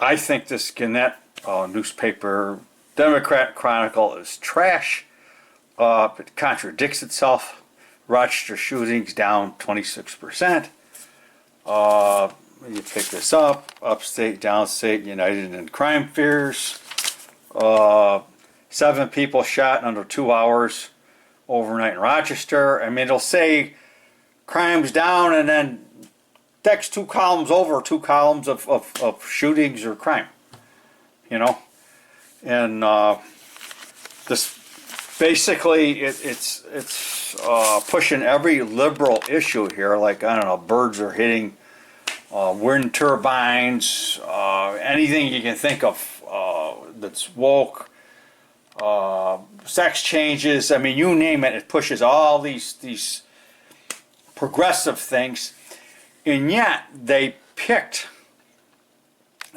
I think this Gannett newspaper, Democrat Chronicle, is trash. It contradicts itself. Rochester shootings down 26%. You pick this up, upstate, downstate, united in crime fears. 7 people shot in under 2 hours overnight in Rochester. I mean, it'll say crimes down and then text 2 columns over, 2 columns of shootings or crime, you know. And this basically it's pushing every liberal issue here, like, I don't know, birds are hitting wind turbines, anything you can think of that's woke, sex changes. I mean, you name it, it pushes all these progressive things. And yet they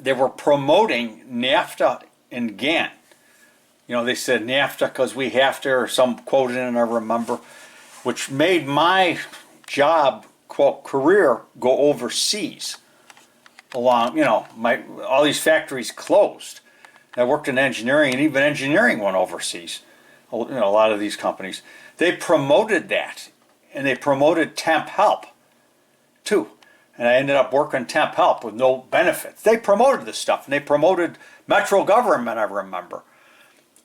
were promoting NAFTA and GANT. You know, they said NAFTA because we have to, or some quote in it, I remember, which made my job, quote, career go overseas. Along, you know, all these factories closed. I worked in engineering, and even engineering went overseas. You know, a lot of these companies. They promoted that, and they promoted temp help, too. And I ended up working temp help with no benefits. They promoted this stuff, and they promoted Metro government, I remember.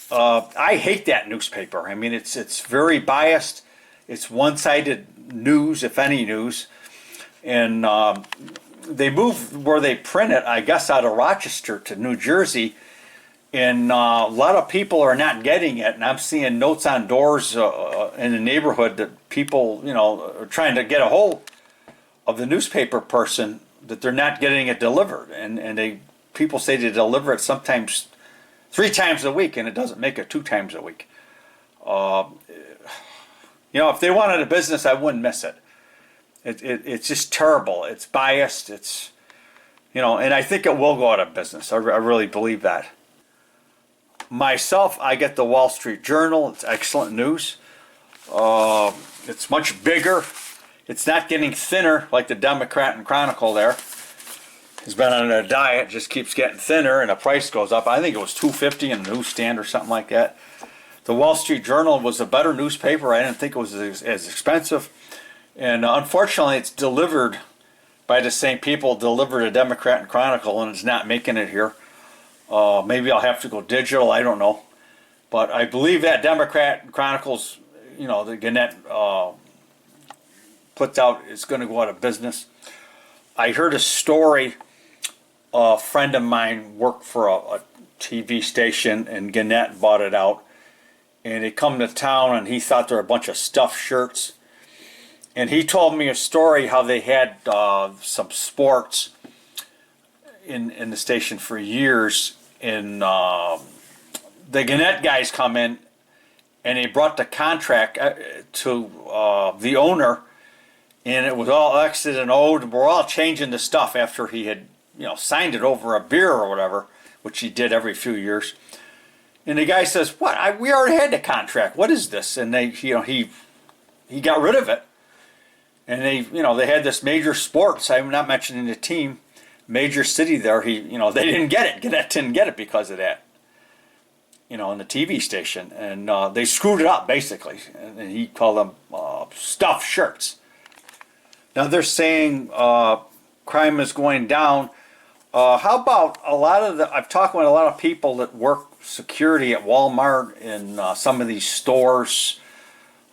I hate that newspaper. I mean, it's very biased. It's one-sided news, if any news. And they moved where they print it, I guess, out of Rochester to New Jersey. And a lot of people are not getting it. And I'm seeing notes on doors in the neighborhood that people, you know, are trying to get a hold of the newspaper person, that they're not getting it delivered. And people say they deliver it sometimes 3 times a week, and it doesn't make it 2 times a week. You know, if they wanted a business, I wouldn't miss it. It's just terrible. It's biased. It's, you know, and I think it will go out of business. I really believe that. Myself, I get the Wall Street Journal. It's excellent news. It's much bigger. It's not getting thinner like the Democrat and Chronicle there. He's been on a diet, just keeps getting thinner, and the price goes up. I think it was $2.50 in the newsstand or something like that. The Wall Street Journal was a better newspaper. I didn't think it was as expensive. And unfortunately, it's delivered by the same people delivered a Democrat and Chronicle, and it's not making it here. Maybe I'll have to go digital. I don't know. But I believe that Democrat and Chronicles, you know, the Gannett puts out, is going to go out of business. I heard a story. A friend of mine worked for a TV station, and Gannett bought it out. And he come to town, and he thought there were a bunch of stuffed shirts. And he told me a story how they had some sports in the station for years. And the Gannett guys come in, and they brought the contract to the owner, and it was all X'd and O'd, and we're all changing the stuff after he had, you know, signed it over a beer or whatever, which he did every few years. And the guy says, "What? We already had the contract. What is this?" And they, you know, he got rid of it. And they, you know, they had this major sports. I'm not mentioning the team, major city there. They didn't get it. Gannett didn't get it because of that. You know, in the TV station, and they screwed it up basically. And he called them stuffed shirts. Now they're saying crime is going down. How about a lot of I've talked with a lot of people that work security at Walmart and some of these stores,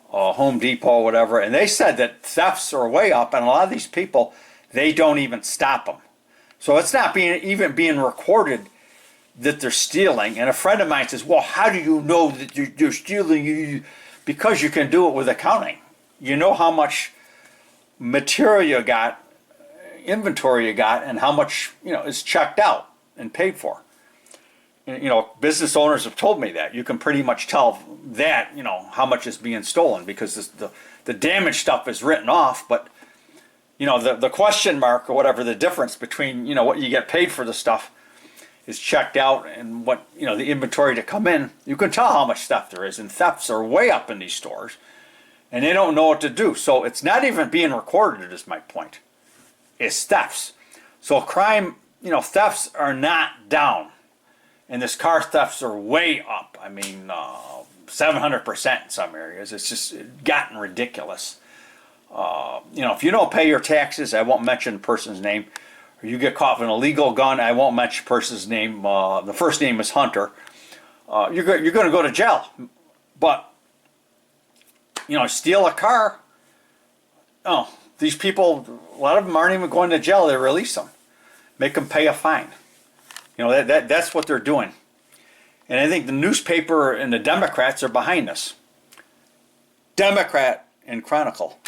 Home Depot, whatever, and they said that thefts are way up, and a lot of these people, they don't even stop them. So it's not even being recorded that they're stealing. And a friend of mine says, "Well, how do you know that you're stealing?" Because you can do it with accounting. You know how much material you got, inventory you got, and how much, you know, is checked out and paid for. You know, business owners have told me that you can pretty much tell that, you know, how much is being stolen, because the damaged stuff is written off, but, you know, the question mark or whatever, the difference between, you know, what you get paid for the stuff is checked out, and what, you know, the inventory to come in, you can tell how much stuff there is. And thefts are way up in these stores, and they don't know what to do. So it's not even being recorded, is my point. It's thefts. So crime thefts are not down, and this car thefts are way up. I mean, 700% in some areas. It's just gotten ridiculous. If you don't pay your taxes, I won't mention the person's name, or you get caught with an illegal gun, I won't mention the person's name. The first name is Hunter. You're going to go to jail. But, steal a car. Oh, these people, a lot of them aren't even going to jail. They release them, make them pay a fine. That's what they're doing. And I think the newspaper and the Democrats are behind this. Democrat and Chronicle.